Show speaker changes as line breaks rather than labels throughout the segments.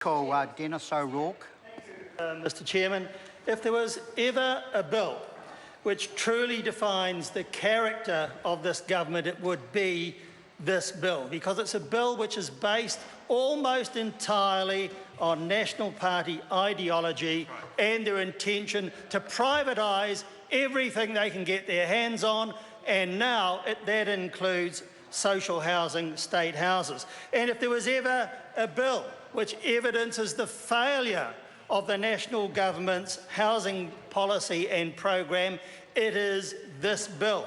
Dennis O'Rourke.
Mr Chairman, if there was ever a bill which truly defines the character of this government, it would be this bill, because it's a bill which is based almost entirely on National Party ideology and their intention to privatise everything they can get their hands on, and now that includes social housing, state houses. And if there was ever a bill which evidences the failure of the national government's housing policy and program, it is this bill.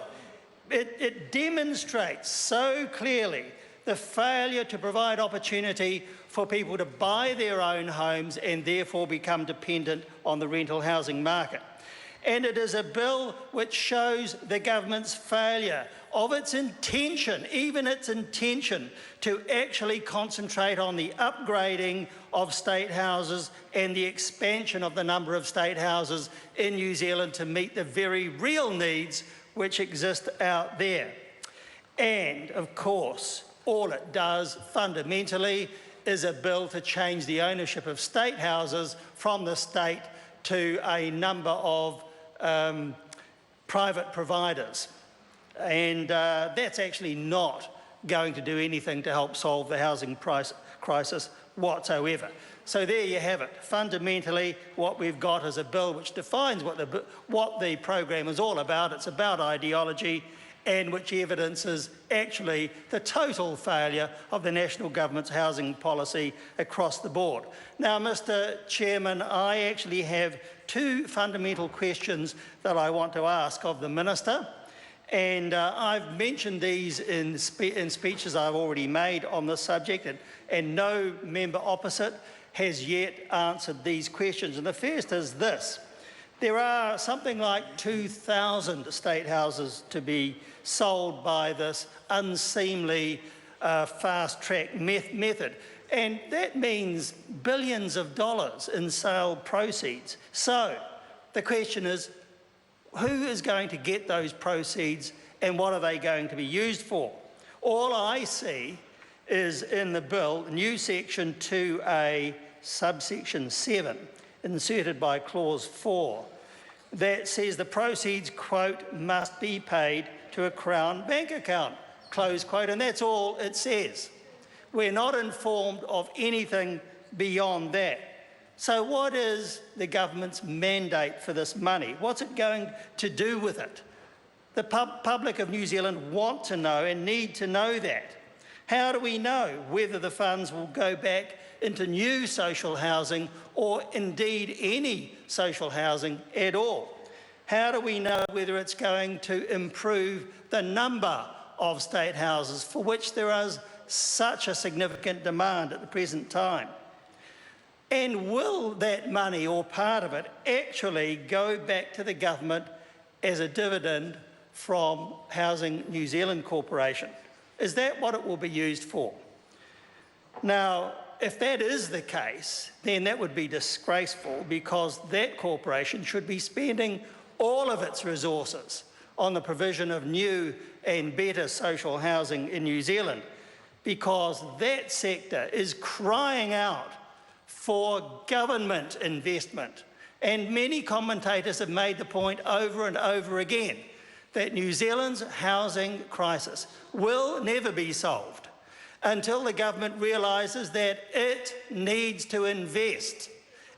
It demonstrates so clearly the failure to provide opportunity for people to buy their own homes and therefore become dependent on the rental housing market. And it is a bill which shows the government's failure of its intention, even its intention, to actually concentrate on the upgrading of state houses and the expansion of the number of state houses in New Zealand to meet the very real needs which exist out there. And, of course, all it does fundamentally is a bill to change the ownership of state houses from the state to a number of private providers. And that's actually not going to do anything to help solve the housing crisis whatsoever. So there you have it. Fundamentally, what we've got is a bill which defines what the program is all about. It's about ideology, and which evidences actually the total failure of the national government's housing policy across the board. Now, Mr Chairman, I actually have two fundamental questions that I want to ask of the Minister. And I've mentioned these in speeches I've already made on this subject, and no member opposite has yet answered these questions. And the first is this. There are something like 2,000 state houses to be sold by this unseemly fast-track method. And that means billions of dollars in sale proceeds. So the question is, who is going to get those proceeds and what are they going to be used for? All I see is in the bill, new section 2A, subsection 7, inserted by clause 4, that says the proceeds, quote, must be paid to a Crown bank account, close quote, and that's all it says. We're not informed of anything beyond that. So what is the government's mandate for this money? What's it going to do with it? The public of New Zealand want to know and need to know that. How do we know whether the funds will go back into new social housing or indeed any social housing at all? How do we know whether it's going to improve the number of state houses for which there is such a significant demand at the present time? And will that money, or part of it, actually go back to the government as a dividend from Housing New Zealand Corporation? Is that what it will be used for? Now, if that is the case, then that would be disgraceful, because that corporation should be spending all of its resources on the provision of new and better social housing in New Zealand, because that sector is crying out for government investment. And many commentators have made the point over and over again that New Zealand's housing crisis will never be solved until the government realises that it needs to invest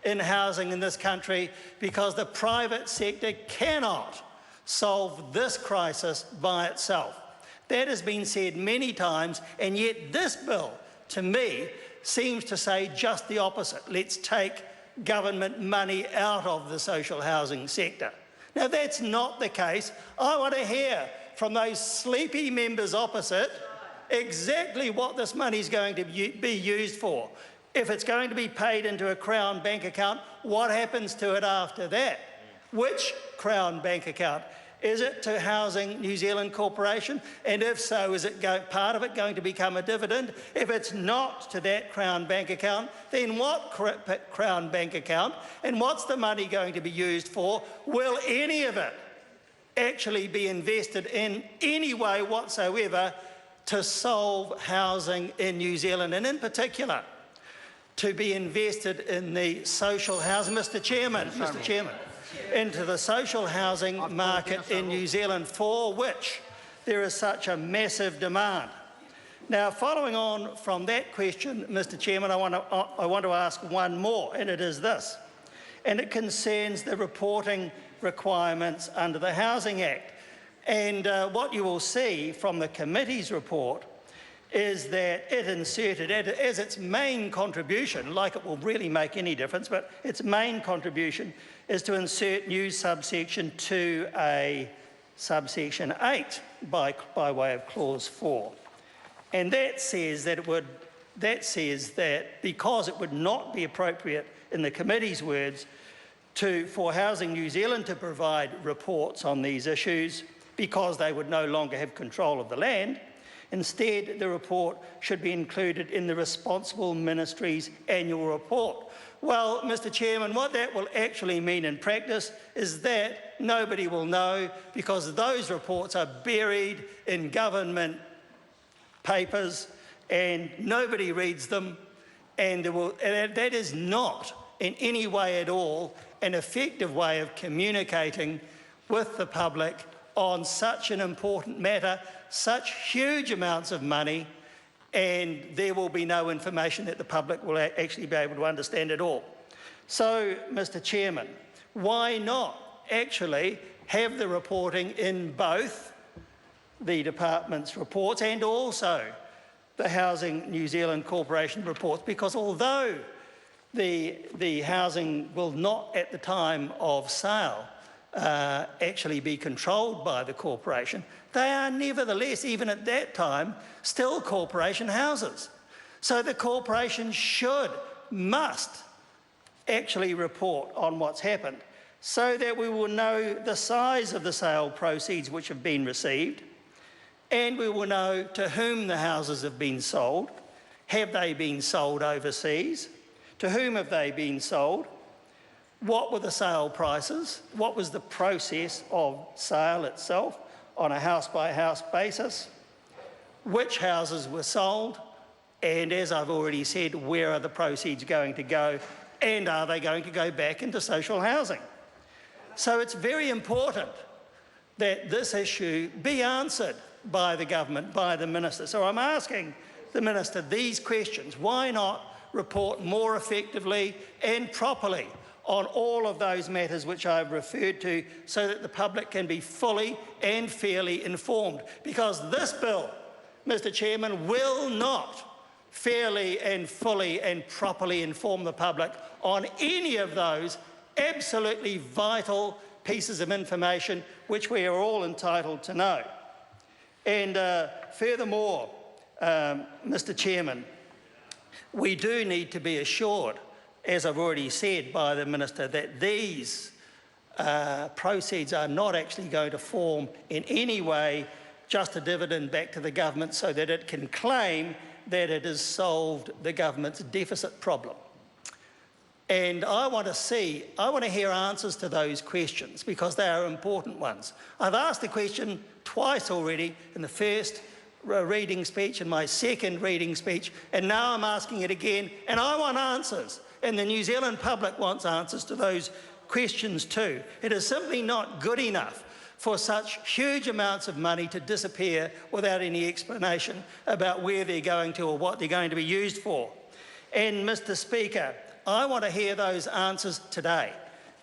in housing in this country, because the private sector cannot solve this crisis by itself. That has been said many times, and yet this bill, to me, seems to say just the opposite. Let's take government money out of the social housing sector. Now, that's not the case. I want to hear from those sleepy members opposite exactly what this money is going to be used for. If it's going to be paid into a Crown bank account, what happens to it after that? Which Crown bank account? Is it to Housing New Zealand Corporation? And if so, is it part of it going to become a dividend? If it's not to that Crown bank account, then what Crown bank account? And what's the money going to be used for? Will any of it actually be invested in any way whatsoever to solve housing in New Zealand? And in particular, to be invested in the social housing, Mr Chairman, into the social housing market in New Zealand, for which there is such a massive demand. Now, following on from that question, Mr Chairman, I want to ask one more, and it is this, and it concerns the reporting requirements under the Housing Act. And what you will see from the committee's report is that it inserted as its main contribution, like it will really make any difference, but its main contribution is to insert new subsection 2A, subsection 8 by way of clause 4. And that says that because it would not be appropriate, in the committee's words, for Housing New Zealand to provide reports on these issues because they would no longer have control of the land. Instead, the report should be included in the responsible ministry's annual report. Well, Mr Chairman, what that will actually mean in practice is that nobody will know, because those reports are buried in government papers and nobody reads them, and that is not in any way at all an effective way of communicating with the public on such an important matter, such huge amounts of money, and there will be no information that the public will actually be able to understand at all. So, Mr Chairman, why not actually have the reporting in both the department's reports and also the Housing New Zealand Corporation reports? Because although the housing will not at the time of sale actually be controlled by the corporation, they are nevertheless, even at that time, still corporation houses. So the corporation must actually report on what's happened, so that we will know the size of the sale proceeds which have been received, and we will know to whom the houses have been sold. Have they been sold overseas? To whom have they been sold? What were the sale prices? What was the process of sale itself on a house-by-house basis? Which houses were sold? And as I've already said, where are the proceeds going to go? And are they going to go back into social housing? So it's very important that this issue be answered by the government, by the minister. So I'm asking the minister these questions. Why not report more effectively and properly on all of those matters which I've referred to, so that the public can be fully and fairly informed? Because this bill, Mr Chairman, will not fairly and fully and properly inform the public on any of those absolutely vital pieces of information which we are all entitled to know. And furthermore, Mr Chairman, we do need to be assured, as I've already said by the Minister, that these proceeds are not actually going to form in any way just a dividend back to the government, so that it can claim that it has solved the government's deficit problem. And I want to hear answers to those questions, because they are important ones. I've asked the question twice already, in the first reading speech and my second reading speech, and now I'm asking it again, and I want answers. And the New Zealand public wants answers to those questions too. It is simply not good enough for such huge amounts of money to disappear without any explanation about where they're going to or what they're going to be used for. And Mr Speaker, I want to hear those answers today,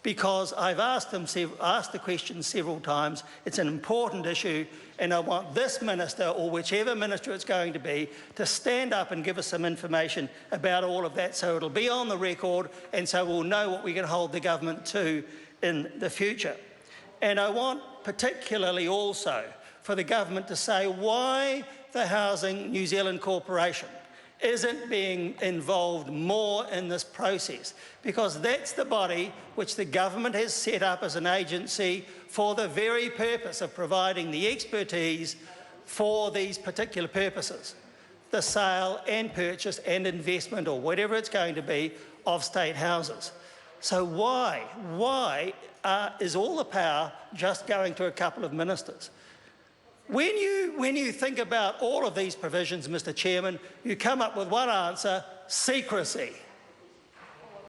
because I've asked the question several times. It's an important issue, and I want this minister, or whichever minister it's going to be, to stand up and give us some information about all of that, so it'll be on the record, and so we'll know what we can hold the government to in the future. And I want particularly also for the government to say why the Housing New Zealand Corporation isn't being involved more in this process, because that's the body which the government has set up as an agency for the very purpose of providing the expertise for these particular purposes, the sale and purchase and investment, or whatever it's going to be, of state houses. So why is all the power just going to a couple of ministers? When you think about all of these provisions, Mr Chairman, you come up with one answer: secrecy.